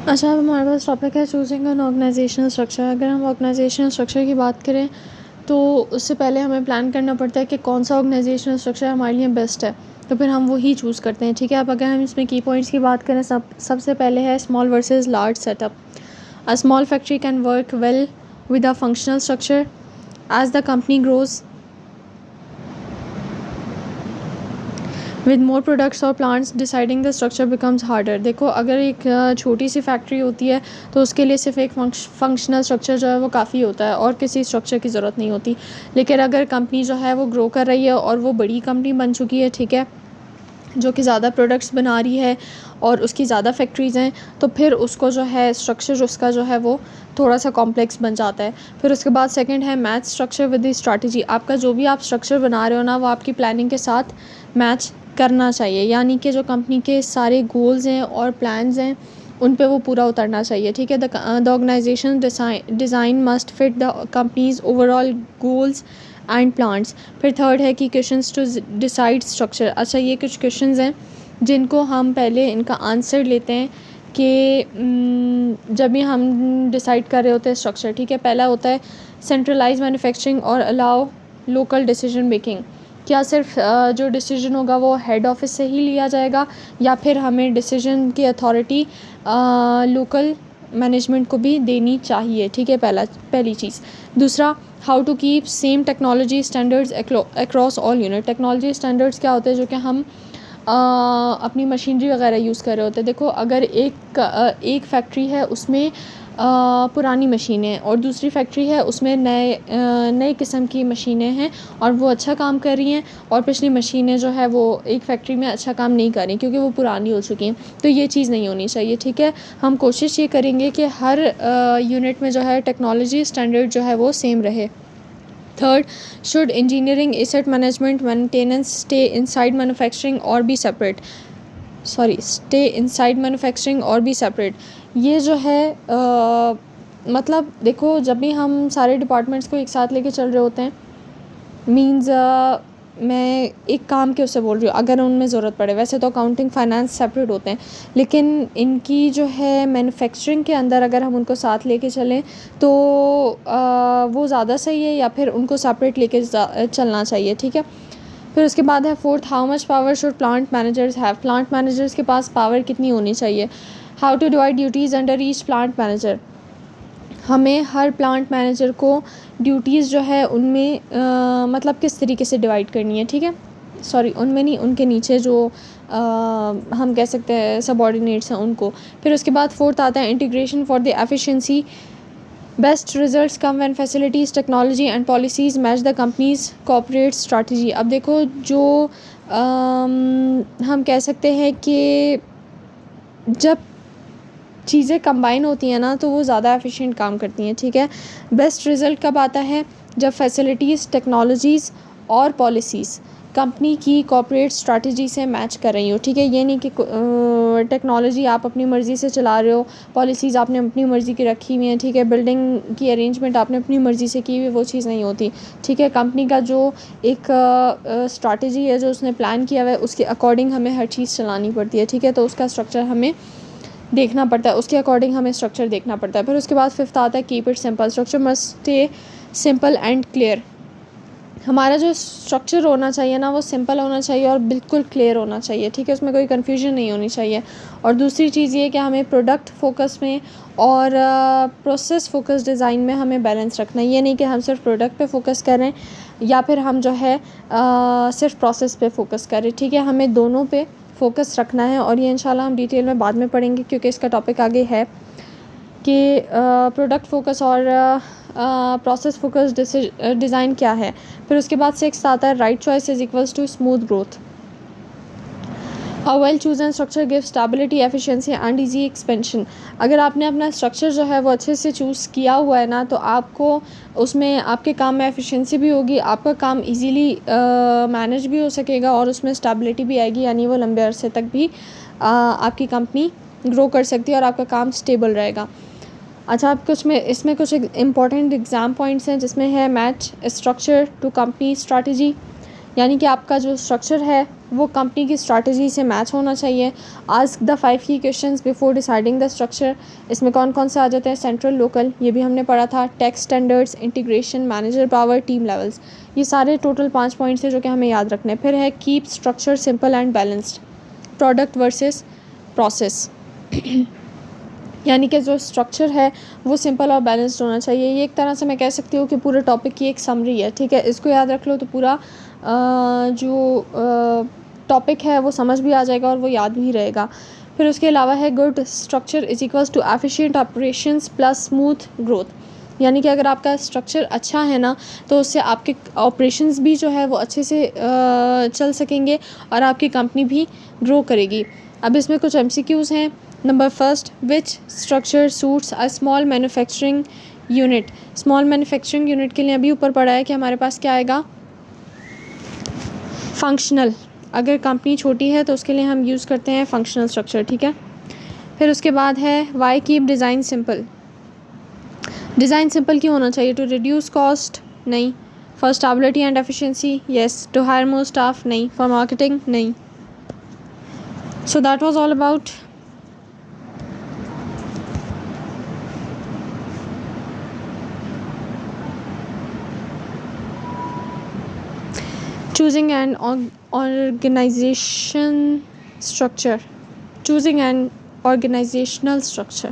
अच्छा, अब हमारे पास टॉपिक है चूज़िंग एन ऑर्गेनाइजेशनल स्ट्रक्चर। अगर हम ऑर्गेनाइजेशनल स्ट्रक्चर की बात करें तो उससे पहले हमें प्लान करना पड़ता है कि कौन सा ऑर्गेनाइजेशनल स्ट्रक्चर हमारे लिए बेस्ट है, तो फिर हम वही चूज़ करते हैं। ठीक है, अब अगर हम इसमें की पॉइंट्स की बात करें, सबसे पहले है small versus large setup. A small factory can work well with a functional structure as the company grows with more products और plants deciding the structure becomes harder. देखो, अगर एक छोटी सी फैक्ट्री होती है तो उसके लिए सिर्फ एक फंक्शनल स्ट्रक्चर जो है वो काफ़ी होता है और किसी स्ट्रक्चर की ज़रूरत नहीं होती। लेकिन अगर कंपनी जो है वो ग्रो कर रही है और वो बड़ी कंपनी बन चुकी है, ठीक है, जो कि ज़्यादा प्रोडक्ट्स बना रही है और उसकी ज़्यादा फैक्ट्रीज़ हैं, तो फिर उसको जो है स्ट्रक्चर उसका जो है वो थोड़ा सा कॉम्प्लेक्स बन जाता है। फिर उसके बाद सेकंड है match structure with the strategy. आपका जो भी आप स्ट्रक्चर बना रहे हो ना, वो आपकी प्लानिंग के साथ मैच करना चाहिए, यानी कि जो कंपनी के सारे गोल्स हैं और प्लान्स हैं उन पे वो पूरा उतरना चाहिए। ठीक है, the organisation design must fit the company's overall goals and plans. फिर थर्ड है कि क्वेश्चंस टू डिसाइड स्ट्रक्चर। अच्छा, ये कुछ क्वेश्चंस हैं जिनको हम पहले इनका आंसर लेते हैं कि जब भी हम डिसाइड कर रहे होते हैं स्ट्रक्चर। ठीक है, पहला होता है सेंट्रलाइज मैन्युफैक्चरिंग और अलाउ लोकल डिसीजन मेकिंग। क्या सिर्फ जो डिसीजन होगा वो हेड ऑफिस से ही लिया जाएगा, या फिर हमें डिसीजन की अथॉरिटी लोकल मैनेजमेंट को भी देनी चाहिए। ठीक है, पहली चीज़। दूसरा, how to keep same technology standards across all unit. Technology standards क्या होते हैं, जो कि हम अपनी मशीनरी वगैरह यूज़ कर रहे होते हैं। देखो, अगर एक फैक्ट्री है उसमें पुरानी मशीनें और दूसरी फैक्ट्री है उसमें नए किस्म की मशीनें हैं और वो अच्छा काम कर रही हैं, और पिछली मशीनें जो है वो एक फैक्ट्री में अच्छा काम नहीं कर रही क्योंकि वो पुरानी हो चुकी हैं, तो ये चीज़ नहीं होनी चाहिए। ठीक है, हम कोशिश ये करेंगे कि हर यूनिट में जो है टेक्नोलॉजी स्टैंडर्ड जो है वो सेम रहे। Third, should engineering asset management maintenance stay inside manufacturing or be separate. Stay inside manufacturing or be separate. ये जो है मतलब देखो, जब भी हम सारे डिपार्टमेंट्स को एक साथ लेके चल रहे होते हैं, मीन्स मैं एक काम के उससे बोल रही हूँ, अगर उनमें ज़रूरत पड़े। वैसे तो अकाउंटिंग फाइनेंस सेपरेट होते हैं, लेकिन इनकी जो है मैन्युफैक्चरिंग के अंदर अगर हम उनको साथ लेके चलें तो वो ज़्यादा सही है, या फिर उनको सेपरेट लेके चलना चाहिए। ठीक है, फिर उसके बाद है fourth, how much power should plant managers have. Plant managers के पास पावर कितनी होनी चाहिए। How to divide duties under each plant manager. हमें हर प्लांट मैनेजर को ड्यूटीज़ जो है उनमें मतलब किस तरीके से डिवाइड करनी है। ठीक है, उनमें नहीं, उनके नीचे जो हम कह सकते हैं सबऑर्डिनेट्स हैं उनको। फिर उसके बाद फोर्थ आता है integration for the efficiency. Best results come when facilities technology and policies match the companies corporate strategy. अब देखो, जो हम कह सकते हैं कि जब चीज़ें कंबाइन होती हैं ना तो वो ज़्यादा एफिशिएंट काम करती हैं। ठीक है, बेस्ट रिज़ल्ट कब आता है, जब फैसिलिटीज़ टेक्नोलॉजीज़ और पॉलिसीज़ कंपनी की कॉर्पोरेट स्ट्रैटेजी से मैच कर रही हो। ठीक है, ये नहीं कि टेक्नोलॉजी आप अपनी मर्ज़ी से चला रहे हो, पॉलिसीज़ आपने अपनी मर्ज़ी की रखी हुई हैं। ठीक है, बिल्डिंग की अरेंजमेंट आपने अपनी मर्ज़ी से की हुई, वो चीज़ नहीं होती। ठीक है, कंपनी का जो एक स्ट्रैटेजी है, जो उसने प्लान किया हुआ है, उसके अकॉर्डिंग हमें हर चीज़ चलानी पड़ती है। ठीक है, तो उसका स्ट्रक्चर हमें देखना पड़ता है, उसके अकॉर्डिंग हमें स्ट्रक्चर देखना पड़ता है। फिर उसके बाद फिफ्थ आता है keep it simple. Structure must stay simple and clear. हमारा जो स्ट्रक्चर होना चाहिए ना, वो सिंपल होना चाहिए और बिल्कुल क्लियर होना चाहिए। ठीक है, उसमें कोई कन्फ्यूजन नहीं होनी चाहिए। और दूसरी चीज़ ये कि हमें प्रोडक्ट फोकस में और प्रोसेस फोकस डिज़ाइन में हमें बैलेंस रखना है। ये नहीं कि हम सिर्फ प्रोडक्ट पे फोकस करें या फिर हम जो है सिर्फ प्रोसेस पे फोकस करें। ठीक है, हमें दोनों पे फोकस रखना है, और ये इंशाल्लाह हम डिटेल में बाद में पढ़ेंगे क्योंकि इसका टॉपिक आगे है कि प्रोडक्ट फोकस और प्रोसेस फोकस डिज़ाइन क्या है। फिर उसके बाद सिक्स्थ आता है right choice is equals to smooth growth. A well chosen structure give stability efficiency and easy expansion. अगर आपने अपना स्ट्रक्चर जो है वो अच्छे से चूज़ किया हुआ है ना, तो आपको उसमें आपके काम में एफिशिएंसी भी होगी, आपका काम इजीली मैनेज भी हो सकेगा और उसमें स्टेबिलिटी भी आएगी, यानी वो लंबे अरसे तक भी आपकी कंपनी ग्रो कर सकती है और आपका काम स्टेबल रहेगा। अच्छा, आप इसमें कुछ इम्पॉर्टेंट एग्ज़ाम पॉइंट्स हैं जिसमें है match structure to company strategy, यानी कि आपका जो स्ट्रक्चर है वो कंपनी की स्ट्रैटेजी से मैच होना चाहिए। आस्क द 5 की questions before deciding the structure. इसमें कौन कौन से आ जाते हैं? सेंट्रल, लोकल, ये भी हमने पढ़ा था, tax standards, integration, manager power, team levels. ये सारे टोटल 5 पॉइंट्स हैं जो कि हमें याद रखने। फिर है keep structure simple and balanced, product versus process. यानी कि जो स्ट्रक्चर है वो सिंपल और बैलेंस्ड होना चाहिए। ये एक तरह से मैं कह सकती हूँ कि पूरे टॉपिक की एक समरी है, ठीक है। इसको याद रख लो तो पूरा जो टॉपिक है वो समझ भी आ जाएगा और वो याद भी रहेगा। फिर उसके अलावा है good structure is equals to efficient operations plus smooth growth. यानी कि अगर आपका स्ट्रक्चर अच्छा है ना तो उससे आपके ऑपरेशंस भी जो है वो अच्छे से चल सकेंगे और आपकी कंपनी भी ग्रो करेगी। अब इसमें कुछ MCQs हैं। Number first, which structure suits a small manufacturing unit. Small manufacturing unit के लिए अभी ऊपर पड़ा है कि हमारे पास क्या आएगा? फंक्शनल। अगर कंपनी छोटी है तो उसके लिए हम यूज़ करते हैं फंक्शनल स्ट्रक्चर, ठीक है। फिर उसके बाद है why keep design simple. Design simple क्यों होना चाहिए? टू रिड्यूस कॉस्ट, नहीं। For stability and efficiency, yes. To hire more staff, नहीं। फॉर मार्केटिंग, नहीं। So that was all about choosing an organization structure, choosing an organizational structure.